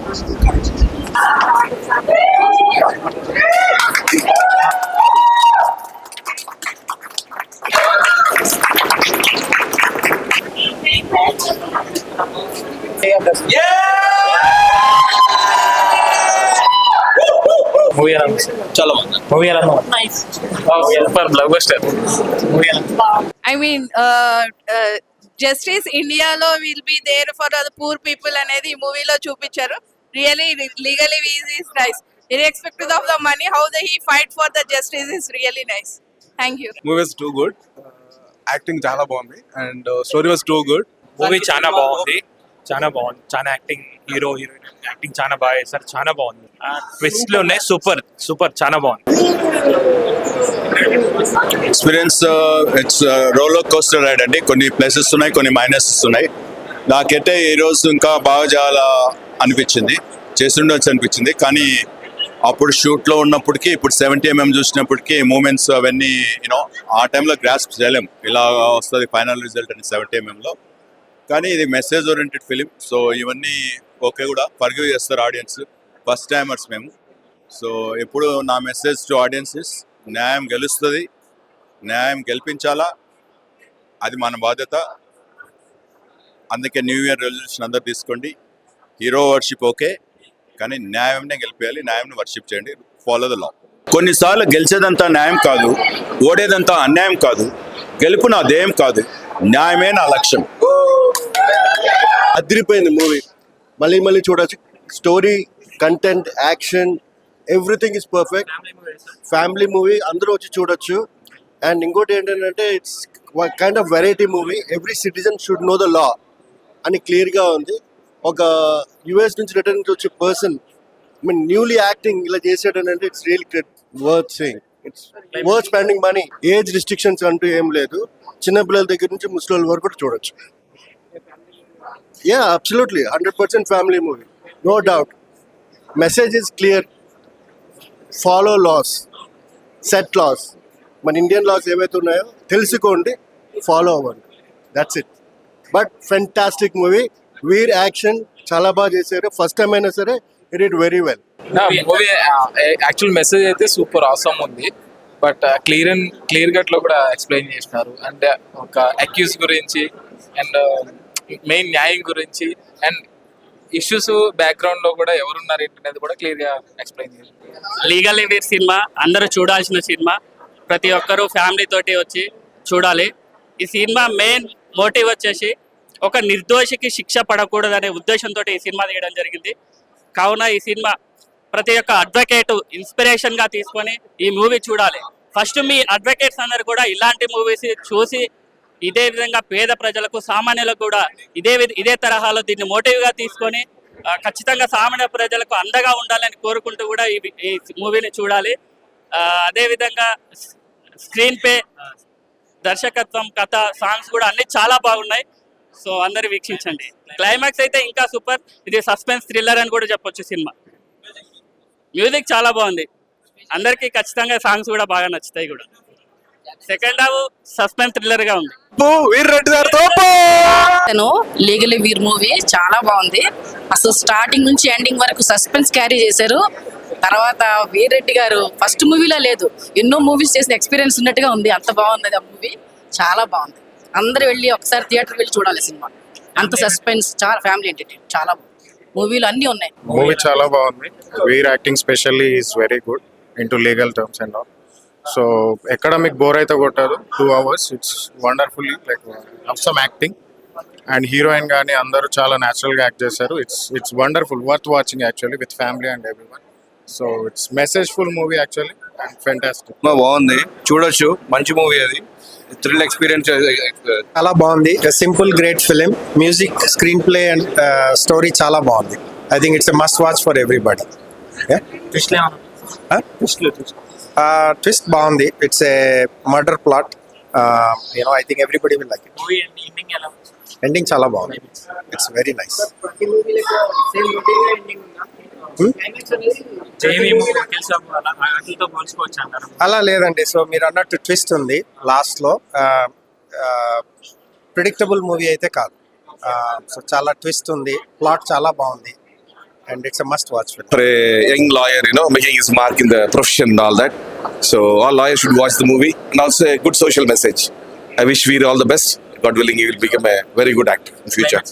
Movie ఎలా ఉంది? చాలా బాగుంది. మూవీ ఎలా ఉంది? సూపర్ బ్లాక్ బస్టర్ మూవీ ఎలా ఉంది? I mean, justice ఇండియాలో will be there for the poor people అనేది ఈ మూవీలో చూపించారు. Really legally is nice. Irrespective of the money how the he fight for the justice is really nice. Thank you. Movie was too good. Acting చాలా బాగుంది and story was too good. Movie చాలా బాగుంది, చాలా బాగుంది. చాలా acting, hero heroine acting చాలా బాగా చేస్తారు, చాలా బాగుంది. ట్విస్ట్ లో ఉన్నాయి, సూపర్ సూపర్, చాలా బాగుంది. Experience it's roller coaster ride అండి. కొన్ని ప్లసెస్ ఉన్నాయి, కొన్ని మైనసెస్ ఉన్నాయి. నాకైతే ఈరోజు ఇంకా బాగా చాలా అనిపించింది, చేస్తుండొచ్చు అనిపించింది. కానీ అప్పుడు షూట్లో ఉన్నప్పటికీ, ఇప్పుడు 70mm చూసినప్పటికీ మూమెంట్స్ అవన్నీ యూనో ఆ టైంలో గ్రాస్ప్ చేయలేం. ఇలా వస్తుంది ఫైనల్ రిజల్ట్ అని 70mmలో. కానీ ఇది మెసేజ్ ఓరియంటెడ్ ఫిలిం, సో ఇవన్నీ ఓకే కూడా ఫర్గివ్ చేస్తారు ఆడియన్స్. ఫస్ట్ టైమర్స్ మేము. సో ఇప్పుడు నా మెసేజ్ టు ఆడియన్సెస్, న్యాయం గెలుస్తుంది, న్యాయం గెలిపించాలా, అది మన బాధ్యత. అందుకే న్యూ ఇయర్ రెజల్యూషన్ అందరు తీసుకోండి. హీరో వర్షిప్ ఓకే, కానీ న్యాయంనే గెలిపేయాలి, న్యాయంని వర్షిప్ చేయండి. Follow the law. కొన్నిసార్లు గెలిచేదంతా న్యాయం కాదు, ఓడేదంతా అన్యాయం కాదు, గెలుపు నా ధ్యేయం కాదు, న్యాయమే నా లక్ష్యం. అదిరిపోయింది మూవీ. మళ్ళీ మళ్ళీ చూడొచ్చు. Story, content, action, everything is perfect. Family movie, అందరూ వచ్చి చూడొచ్చు. అండ్ ఇంకోటి ఏంటంటే it's kind of variety movie. Every citizen should know the law అని క్లియర్గా ఉంది. ఒక యుఎస్ నుంచి రిటర్న్ నుంచి వచ్చే పర్సన్ న్యూలీ యాక్టింగ్ ఇలా చేసాడనంటే it's real worth saying. It's worth spending money. Age restrictions అంటూ ఏం లేదు. చిన్నపిల్లల దగ్గర నుంచి ముసలి వరకు కూడా చూడొచ్చు. Yeah, absolutely. 100% family movie. No doubt. Message is clear. Follow laws. Set laws. మన ఇండియన్ లాస్ ఏవైతే ఉన్నాయో తెలుసుకోండి, ఫాలో అవ్వండి. That's it. But fantastic movie. Veer action చాలా బాగా చేశారు. ఫస్ట్ టైం అయినా సరే it it very well. Movie actual message అయితే సూపర్ ఆసమ్ ఉంది. బట్ క్లియర్ కట్ లో కూడా ఎక్స్ప్లెయిన్ చేసినారు. అంటే ఒక అక్యూజ్ గురించి అండ్ మెయిన్ న్యాయం గురించి అండ్ ఇష్యూస్ బ్యాక్గ్రౌండ్ లో కూడా ఎవరున్నారు ఏంటనేది కూడా క్లియర్ గా ఎక్స్ప్లెయిన్ చేశారు. లీగల్ ఎవేర్ సినిమా, అందరూ చూడాల్సిన సినిమా. ప్రతి ఒక్కరూ ఫ్యామిలీ తోటి వచ్చి చూడాలి. ఈ సినిమా మెయిన్ మోటివ్ వచ్చేసి ఒక నిర్దోషికి శిక్ష పడకూడదనే ఉద్దేశంతో ఈ సినిమా తీయడం జరిగింది. కావున ఈ సినిమా ప్రతి ఒక్క అడ్వకేట్ ఇన్స్పిరేషన్ గా తీసుకొని ఈ మూవీ చూడాలి. ఫస్ట్ మీ అడ్వకేట్స్ అందరు కూడా ఇలాంటి మూవీస్ చూసి ఇదే విధంగా పేద ప్రజలకు, సామాన్యులకు కూడా ఇదే తరహాలో దీన్ని మోటివ్గా తీసుకొని ఖచ్చితంగా సామాన్య ప్రజలకు అండగా ఉండాలని కోరుకుంటూ కూడా ఈ మూవీని చూడాలి. అదేవిధంగా స్క్రీన్ ప్లే, దర్శకత్వం, కథ, సాంగ్స్ కూడా అన్ని చాలా బాగున్నాయి. సో అందరు వీక్షించండి. క్లైమాక్స్ అయితే ఇంకా సూపర్. ఇది సస్పెన్స్ థ్రిల్లర్ అని కూడా చెప్పొచ్చు. సినిమా మ్యూజిక్ చాలా బాగుంది. అందరికీ ఖచ్చితంగా సాంగ్స్ కూడా బాగా నచ్చుతాయి కూడా. సెకండ్ హాఫ్ సస్పెన్స్ థ్రిల్లర్ గా ఉంది. లీగలీ వీర్ మూవీ చాలా బాగుంది. అసలు స్టార్టింగ్ నుంచి ఎండింగ్ వరకు సస్పెన్స్ క్యారీ చేశారు. తర్వాత వీరెడ్డి గారు ఫస్ట్ మూవీలో లేదు, ఎన్నో మూవీస్ చేసిన ఎక్స్పీరియన్స్ ఉన్నట్టుగా ఉంది. అంత బాగుంది ఆ మూవీ, చాలా బాగుంది. అందరూ వెళ్ళి ఒకసారి థియేటర్ వెళ్ళి చూడాలి సినిమా. అంత సస్పెన్స్, చాలా ఫ్యామిలీ ఎంటర్టైన్, చాలా మూవీలు అన్నీ ఉన్నాయి. మూవీ చాలా బాగుంది. Veer acting specially is very good into legal terms and all. So ఎక్కడ మీకు బోర్ అయితే కొట్టారు. 2 hours it's wonderfully like some acting and heroine కానీ అందరూ చాలా న్యాచురల్గా యాక్ట్ చేశారు. It's wonderful, worth watching actually with family and everyone. So it's messageful movie actually and fantastic. బాగుంది, చూడొచ్చు. మంచి మూవీ, అది థ్రిల్ ఎక్స్పీరియన్స్ చాలా బాగుంది. Simple great film. Music, screenplay and story చాలా బాగుంది. I think it's a must watch for everybody. Twist బాగుంది. It's a murder plot. I think everybody will like it. Ending చాలా బాగుంది. It's very nice. అలా లేదండి. So మీరు అన్నట్టు twist ఉంది లాస్ట్ లో. ప్రిడిక్టబుల్ మూవీ అయితే కాదు. సో చాలా ట్విస్ట్ ఉంది. ప్లాట్ చాలా బాగుంది. and it's a must-watch film. For a young lawyer, making his mark in the profession and all that. So all lawyers should watch the movie, and also a good social message. I wish Veer all the best. God willing, he will become a very good actor in future.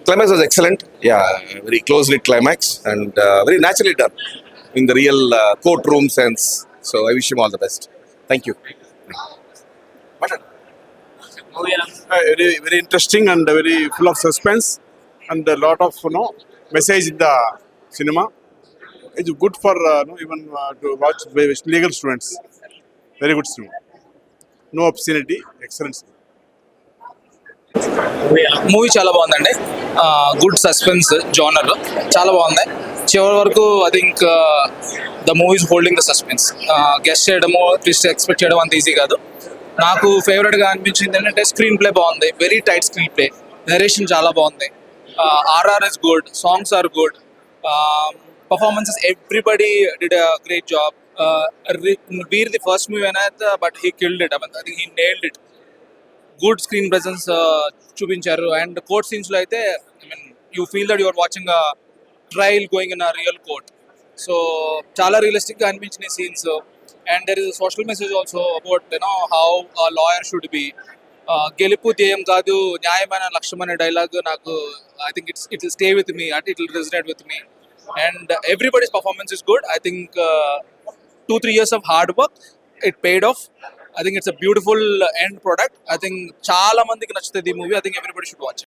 Climax was excellent. Yeah, very closely climax and very naturally done in the real courtroom sense. So I wish him all the best. Thank you. Very very interesting and very full of suspense and a lot of message in the cinema. It's good for even to watch by legal students. Very good cinema. No obscenity. Excellent cinema. Movie చాలా బాగుందండి. Good suspense genre చాలా బాగుంది. చివరి వరకు I think the movie's holding the suspense. Guess చేయడము twist expect చేయడం అంత easy కాదు. నాకు ఫేవరెట్గా అనిపించింది ఏంటంటే స్క్రీన్ ప్లే బాగుంది, very tight screenplay, narration చాలా బాగుంది, RR is good, songs are good, performances everybody did a great job. Veer the first movie అనేది but he killed it. I think he nailed it. Good screen presence చూపించారు. And court scenes లో అయితే I mean you feel that your watching a trial going in a real court. So చాలా realistic గా అనిపించిన scenes. And there is social message also about how a lawyer should be. గెలుపు ధ్యేయం కాదు న్యాయమైన లక్ష్యం అనే డైలాగ్ నాకు I think it will stay with me, it will resonate with me. And everybody's performance is good. I think 2-3 years of hard work, it paid off. I think it's a beautiful end product. I think చాలా మందికి నచ్చుతుంది ఈ movie. I think everybody should watch it.